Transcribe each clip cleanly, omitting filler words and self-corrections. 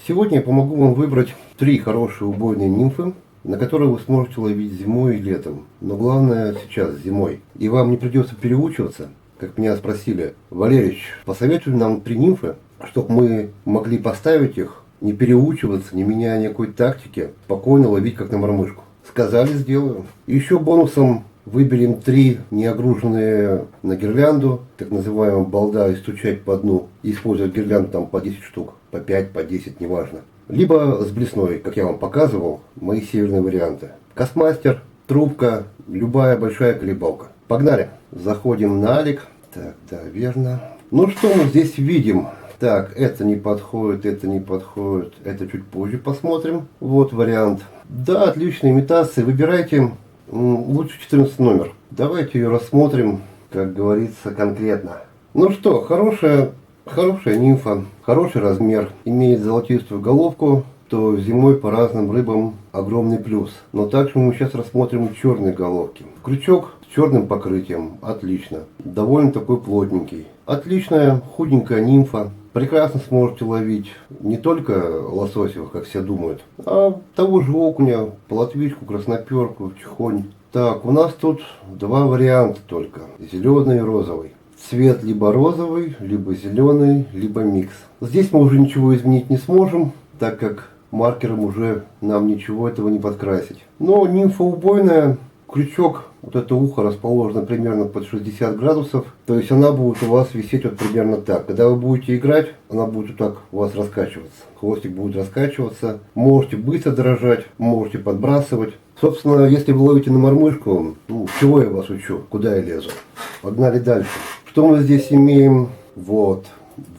Сегодня я помогу вам выбрать 3 хорошие убойные нимфы, на которые вы сможете ловить зимой и летом. Но главное сейчас, зимой. И вам не придется переучиваться, как меня спросили. Валерич, посоветуй нам 3 нимфы, чтобы мы могли поставить их, не переучиваться, не меняя никакой тактики, спокойно ловить как на мормышку. Сказали, сделаю. Еще бонусом выберем 3 неогруженные на гирлянду, так называемая балда, и стучать по дну, и использовать гирлянду там по 10 штук, по 5, по 10, неважно. Либо с блесной, как я вам показывал, мои северные варианты. Кастмастер, трубка, любая большая колебалка. Погнали! Заходим на Алик. Так, да, верно. Ну что мы здесь видим? Так, это не подходит, это чуть позже посмотрим. Вот вариант. Да, отличная имитация. Выбирайте лучше 14 номер. Давайте ее рассмотрим, как говорится, конкретно. Ну что, хорошая нимфа, хороший размер, имеет золотистую головку, то зимой по разным рыбам огромный плюс. Но также мы сейчас рассмотрим черные головки. Крючок с черным покрытием, отлично. Довольно такой плотненький. Отличная худенькая нимфа. Прекрасно сможете ловить не только лососевых, как все думают, а того же окуня, плотвичку, красноперку, чехонь. Так, у нас тут 2 варианта только. Зеленый и розовый. Цвет либо розовый, либо зеленый, либо микс. Здесь мы уже ничего изменить не сможем, так как маркером уже нам ничего этого не подкрасить. Но нимфа убойная. Крючок, вот это ухо расположено примерно под 60 градусов. То есть она будет у вас висеть вот примерно так. Когда вы будете играть, она будет вот так у вас раскачиваться. Хвостик будет раскачиваться. Можете быстро дрожать, можете подбрасывать. Собственно, если вы ловите на мормышку, чего я вас учу, куда я лезу. Погнали дальше. Что мы здесь имеем? Вот.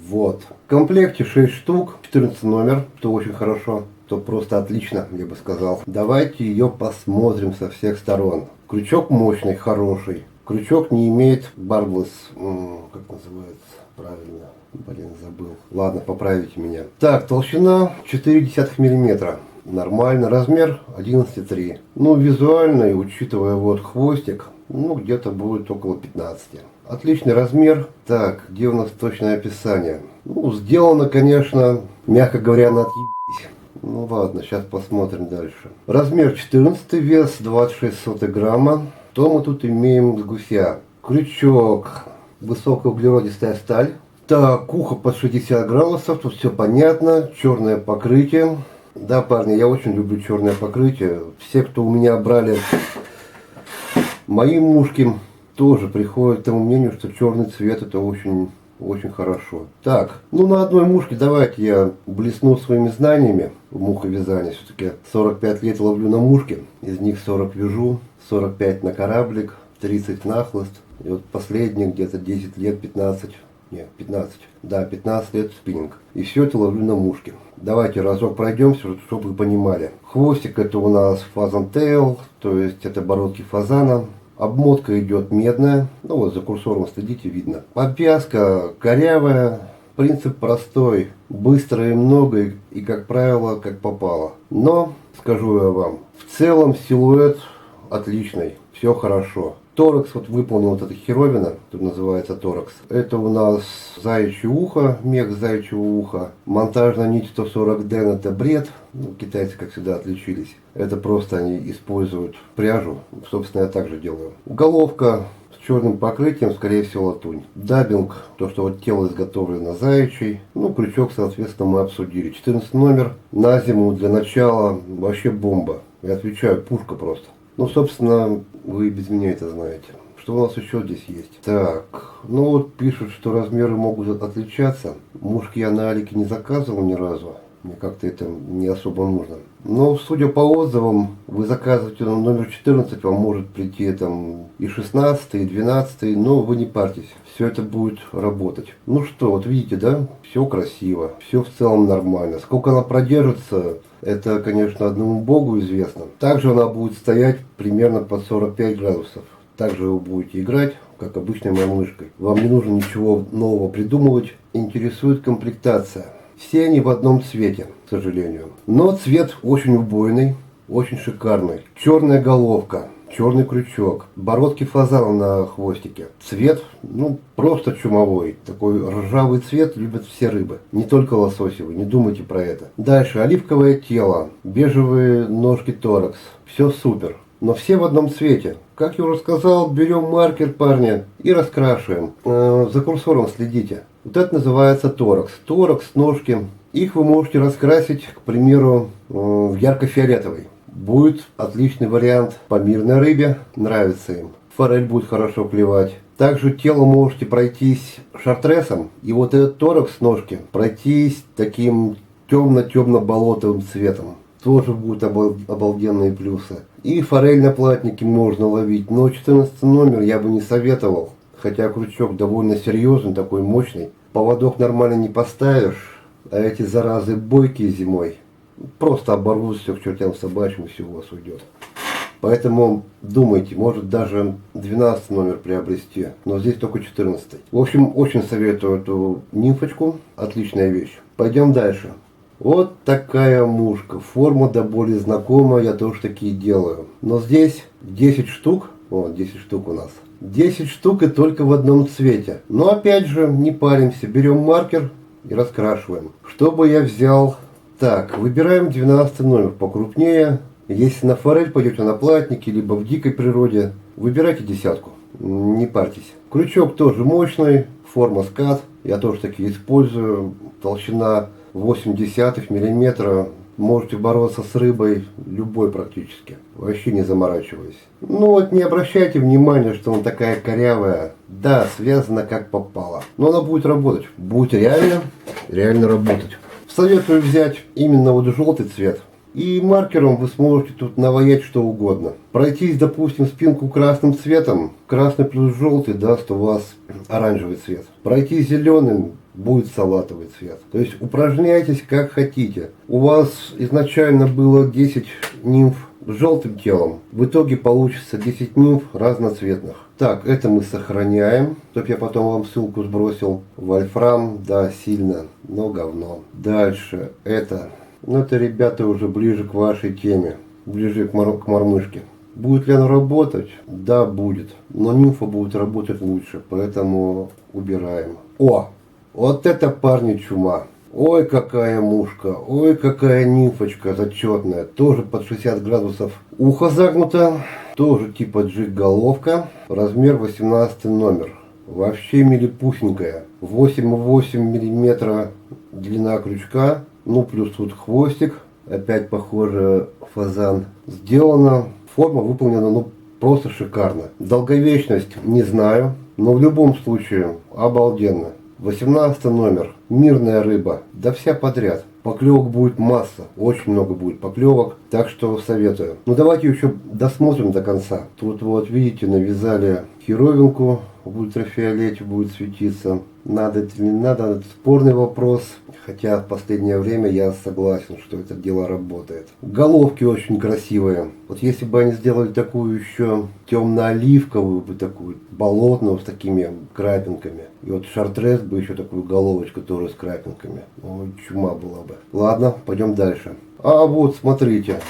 В комплекте 6 штук, 14 номер, что очень хорошо. То просто отлично, я бы сказал. Давайте ее посмотрим со всех сторон. Крючок мощный, хороший. Крючок не имеет барблес, как называется правильно. Блин, забыл. Ладно, поправите меня. Так, толщина 0,4 мм. Нормально. Размер 11,3. Ну, визуально, и учитывая вот хвостик, где-то будет около 15. Отличный размер. Так, где у нас точное описание? Сделано, конечно, мягко говоря, на отъебись. Ладно, сейчас посмотрим дальше. Размер 14, вес 26 грамма. Что мы тут имеем с гуся? Крючок, высокоуглеродистая сталь. Так, ухо под 60 градусов, тут все понятно. Черное покрытие. Да, парни, я очень люблю черное покрытие. Все, кто у меня брали мои мушки, тоже приходят к тому мнению, что черный цвет это очень хорошо. Так, на одной мушке давайте я блесну своими знаниями в муховязании. Все-таки 45 лет ловлю на мушке, из них 40 вяжу, 45 на кораблик, 30 на хлыст. И вот последние где-то 10 лет, 15 лет спиннинг. И все это ловлю на мушке. Давайте разок пройдемся, чтобы вы понимали. Хвостик это у нас фазан тейл, то есть это бородки фазана. Обмотка идет медная, вот за курсором следите, видно. Подвязка корявая, принцип простой, быстро и много, и как правило, как попало. Но, скажу я вам, в целом силуэт отличный, все хорошо. Торакс вот выполнил вот эта херовина, тут называется торакс. Это у нас заячье ухо, мех заячьего уха. Монтажная нить 140 ден это бред. Китайцы, как всегда, отличились. Это просто они используют пряжу. Собственно, я также делаю. Головка с черным покрытием, скорее всего, латунь. Даббинг, то, что вот тело изготовлено заячий. Крючок, соответственно, мы обсудили. 14 номер. На зиму для начала вообще бомба. Я отвечаю, пушка просто. Собственно, вы без меня это знаете. Что у нас еще здесь есть? Так, пишут, что размеры могут отличаться. Мушки я на Алике не заказывал ни разу. Мне как-то это не особо нужно. Но, судя по отзывам, вы заказываете номер 14, вам может прийти там и 16, и 12, но вы не парьтесь. Все это будет работать. Вот видите, да? Все красиво, все в целом нормально. Сколько она продержится, это, конечно, одному богу известно. Также она будет стоять примерно под 45 градусов. Также вы будете играть, как обычной мормышкой. Вам не нужно ничего нового придумывать. Интересует комплектация. Все они в одном цвете, к сожалению. Но цвет очень убойный, очень шикарный. Черная головка. черный крючок, бородки фазана на хвостике. Цвет, ну, просто чумовой. Такой ржавый цвет любят все рыбы. Не только лососевый, не думайте про это. Дальше, оливковое тело, бежевые ножки торакс. Все супер. Но все в одном цвете. Как я уже сказал, берем маркер, парня, и раскрашиваем. За курсором следите. Вот это называется торакс. Торакс, ножки. Их вы можете раскрасить, к примеру, в ярко-фиолетовый. Будет отличный вариант по мирной рыбе, нравится им. Форель будет хорошо клевать. Также тело можете пройтись шартресом, и вот этот торакс ножки пройтись таким темно-темно-болотовым цветом. Тоже будут обалденные плюсы. И форель на платнике можно ловить, но 14 номер я бы не советовал. Хотя крючок довольно серьезный, такой мощный. Поводок нормально не поставишь, а эти заразы бойкие зимой. Просто оборвут все к чертям собачьим, и все у вас уйдет. Поэтому думайте, может даже 12 номер приобрести, но здесь только 14. В общем, очень советую эту нимфочку, отличная вещь. Пойдем дальше. Вот такая мушка, форма до боли знакомая, я тоже такие делаю. Но здесь 10 штук, вот 10 штук у нас. 10 штук и только в одном цвете. Но опять же, не паримся, берем маркер и раскрашиваем. Что бы я взял? Так, выбираем 12 номер покрупнее. Если на форель пойдете на платнике, либо в дикой природе, выбирайте десятку. Не парьтесь. Крючок тоже мощный, форма скат. Я тоже такие использую. Толщина 0,8 миллиметра. Можете бороться с рыбой любой практически. Вообще не заморачиваясь. Ну вот не обращайте внимания, что она такая корявая. Да, связана как попало. Но она будет работать. Будет реально работать. Советую взять именно вот желтый цвет. И маркером вы сможете тут наваять что угодно. Пройтись, допустим, спинку красным цветом. Красный плюс желтый даст у вас оранжевый цвет. Пройти зеленым будет салатовый цвет. То есть упражняйтесь как хотите. У вас изначально было 10 нимф с желтым телом. В итоге получится 10 нимф разноцветных. Так, это мы сохраняем, чтобы я потом вам ссылку сбросил. Вольфрам, да, сильно, но говно. Дальше, это, ну это, ребята, уже ближе к вашей теме, ближе к мормышке. Будет ли оно работать? Да, будет. Но нимфа будет работать лучше, поэтому убираем. О, вот это, парни, чума. Ой, какая мушка, ой, какая нимфочка зачетная. Тоже под 60 градусов. Ухо загнуто. Тоже типа джиг головка. Размер 18 номер. Вообще милипусенькая. 8,8 миллиметра длина крючка. Ну плюс тут хвостик. Опять похоже фазан. Сделано. Форма выполнена ну просто шикарно. Долговечность не знаю. Но в любом случае обалденно. 18 номер. Мирная рыба. Да вся подряд. Поклевок будет масса. Очень много будет поклевок. Так что советую. Ну давайте еще досмотрим до конца. Тут вот видите, навязали херовинку. В ультрафиолете будет светиться. Надо это или не надо, это спорный вопрос. Хотя в последнее время я согласен, что это дело работает. Головки очень красивые. Вот если бы они сделали такую еще темно-оливковую, бы такую болотную с такими крапинками. И вот шартрес бы еще такую головочку тоже с крапинками. Ой, чума была бы. Ладно, пойдем дальше. А вот, смотрите.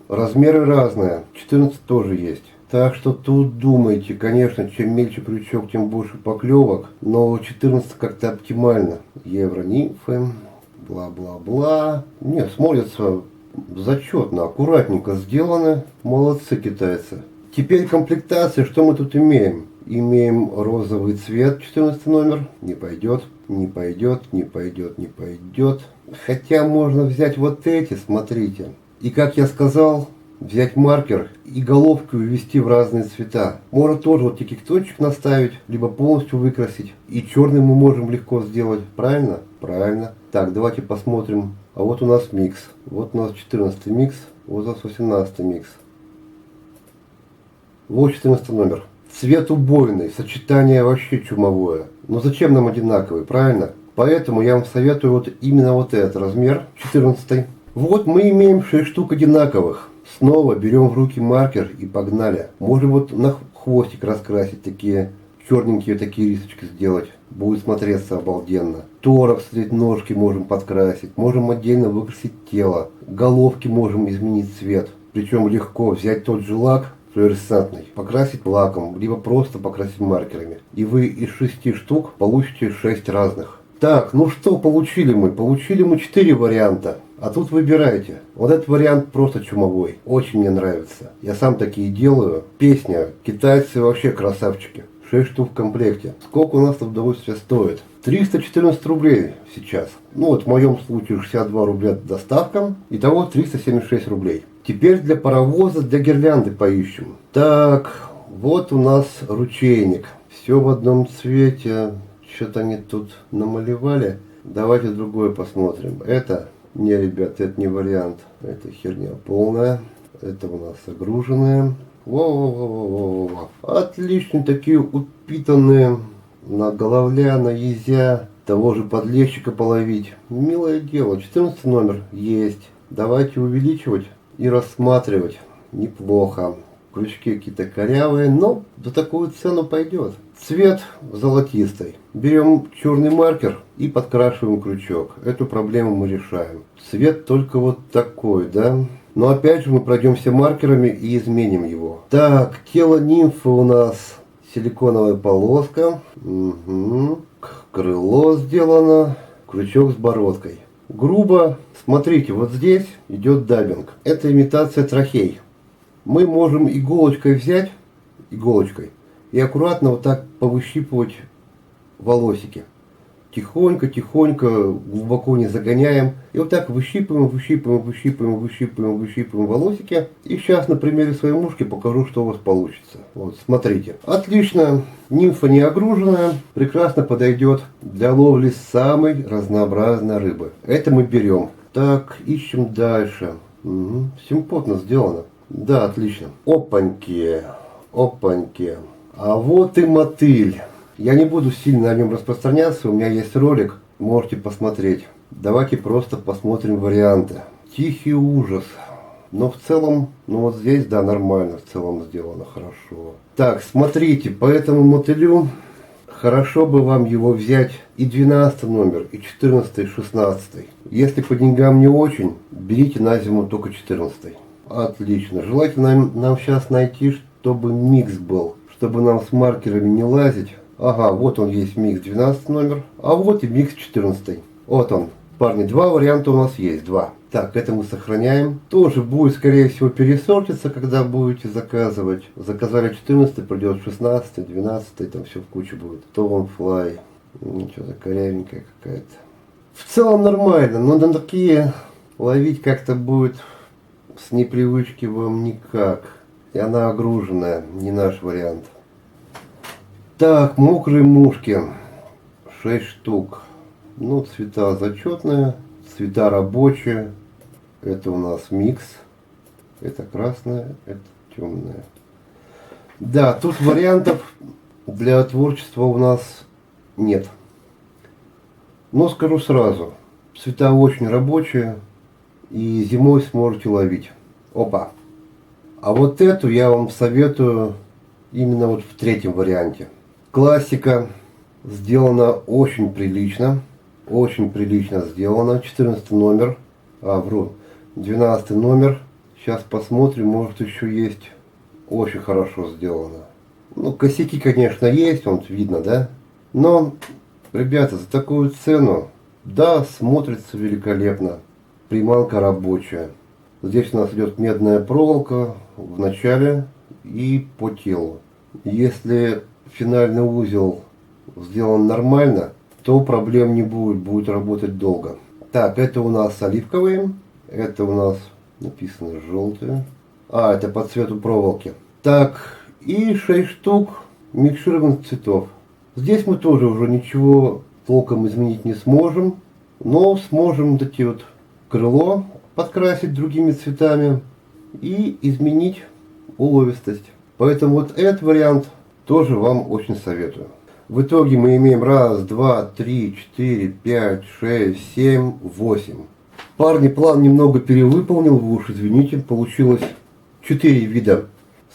Размеры разные. 14 тоже есть. Так что тут думайте, конечно, чем мельче крючок, тем больше поклевок, но 14 как-то оптимально. Евронимфы, бла-бла-бла. Нет, смотрится зачетно, аккуратненько сделаны. Молодцы китайцы. Теперь комплектация, что мы тут имеем? Имеем розовый цвет, 14 номер. Не пойдет, не пойдет, не пойдет, не пойдет. Хотя можно взять вот эти, смотрите. И как я сказал, взять маркер и головку ввести в разные цвета. Можно тоже вот тик-точек наставить, либо полностью выкрасить. И черный мы можем легко сделать. Правильно? Правильно. Так, давайте посмотрим. А вот у нас микс. Вот у нас 14 микс, вот у нас 18 микс. Вот 14 номер. Цвет убойный, сочетание вообще чумовое. Но зачем нам одинаковый, правильно? Поэтому я вам советую вот именно вот этот размер, 14. Вот мы имеем 6 штук одинаковых. Снова берем в руки маркер и погнали. Можем вот на хвостик раскрасить, такие черненькие такие рисочки сделать. Будет смотреться обалденно. Торакс, ножки можем подкрасить. Можем отдельно выкрасить тело. Головки можем изменить цвет. Причем легко взять тот же лак флуоресцентный, покрасить лаком, либо просто покрасить маркерами. И вы из 6 штук получите 6 разных. Так, ну что получили мы? Получили мы 4 варианта. А тут выбирайте. Вот этот вариант просто чумовой. Очень мне нравится. Я сам такие делаю. Песня. Китайцы вообще красавчики. 6 штук в комплекте. Сколько у нас это удовольствие стоит? 314 рублей сейчас. Ну вот в моем случае 62 рубля доставка. Итого 376 рублей. Теперь для паровоза, для гирлянды поищем. Так, вот у нас ручейник. Все в одном цвете. Что-то они тут намалевали. Давайте другое посмотрим. Это, не, ребят, это не вариант. Это херня полная. Это у нас загруженные. Во-во-во-во-во. Отлично, такие упитанные. На головля, на езя. Того же подлещика половить. Милое дело. 14 номер есть. Давайте увеличивать и рассматривать. Неплохо. Крючки какие-то корявые, но за такую цену пойдет. Цвет золотистый. Берем черный маркер и подкрашиваем крючок. Эту проблему мы решаем. Цвет только вот такой, да? Но опять же мы пройдемся маркерами и изменим его. Так, тело нимфы у нас силиконовая полоска. Угу. Крыло сделано. Крючок с бородкой. Грубо. Смотрите, вот здесь идет даббинг. Это имитация трахей. Мы можем иголочкой взять, иголочкой, и аккуратно вот так повыщипывать волосики. Тихонько, глубоко не загоняем. И вот так выщипываем волосики. И сейчас на примере своей мушки покажу, что у вас получится. Вот, смотрите. Отлично. Нимфа не огруженная. Прекрасно подойдет для ловли самой разнообразной рыбы. Это мы берем. Так, ищем дальше. Угу. Симпотно сделано. Да, отлично. Опаньки. А вот и мотыль. Я не буду сильно о нем распространяться, у меня есть ролик, можете посмотреть. Давайте просто посмотрим варианты. Тихий ужас. Но в целом, ну вот здесь, да, нормально, в целом сделано хорошо. Так, смотрите, по этому мотылю хорошо бы вам его взять и 12 номер, и 14, и 16. Если по деньгам не очень, берите на зиму только 14. Отлично. Желательно нам сейчас найти, чтобы микс был, чтобы нам с маркерами не лазить. Ага, вот он есть микс 12 номер, а вот и микс 14. Вот он. Парни, два варианта у нас есть, два. Так, это мы сохраняем. Тоже будет, скорее всего, пересортиться, когда будете заказывать. Заказали 14, придет 16, 12, там все в кучу будет. Tom Fly. Что-то корявенькая какая-то. В целом нормально, но на такие ловить как-то будет с непривычки вам никак. И она огруженная, не наш вариант. Так, мокрые мушки. 6 штук. Ну, цвета зачетные, цвета рабочие. Это у нас микс. Это красное, это темное. Да, тут вариантов для творчества у нас нет. Но скажу сразу, цвета очень рабочие. И зимой сможете ловить. Опа. А вот эту я вам советую именно вот в третьем варианте. Классика. Сделана очень прилично. Очень прилично сделано. 14 номер. 12 номер. Сейчас посмотрим. Может еще есть. Очень хорошо сделано. Ну, косяки, конечно, есть. Вон видно, да? Но, ребята, за такую цену, да, смотрится великолепно. Приманка рабочая. Здесь у нас идет медная проволока в начале и по телу. Если финальный узел сделан нормально, то проблем не будет, будет работать долго. Так, это у нас оливковые, это у нас написано желтые. А, это по цвету проволоки. Так, и 6 штук микшированных цветов. Здесь мы тоже уже ничего толком изменить не сможем, но сможем вот эти вот крыло подкрасить другими цветами и изменить уловистость. Поэтому вот этот вариант тоже вам очень советую. В итоге мы имеем 1, 2, 3, 4, 5, 6, 7, 8. Парни, план немного перевыполнил, вы уж извините. Получилось 4 вида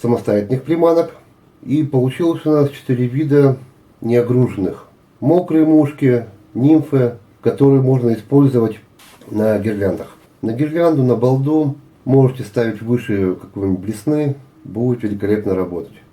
самостоятельных приманок. И получилось у нас 4 вида неогруженных. Мокрые мушки, нимфы, которые можно использовать на гирляндах. На гирлянду, на балду Можете ставить выше какой-нибудь блесны, будет великолепно работать.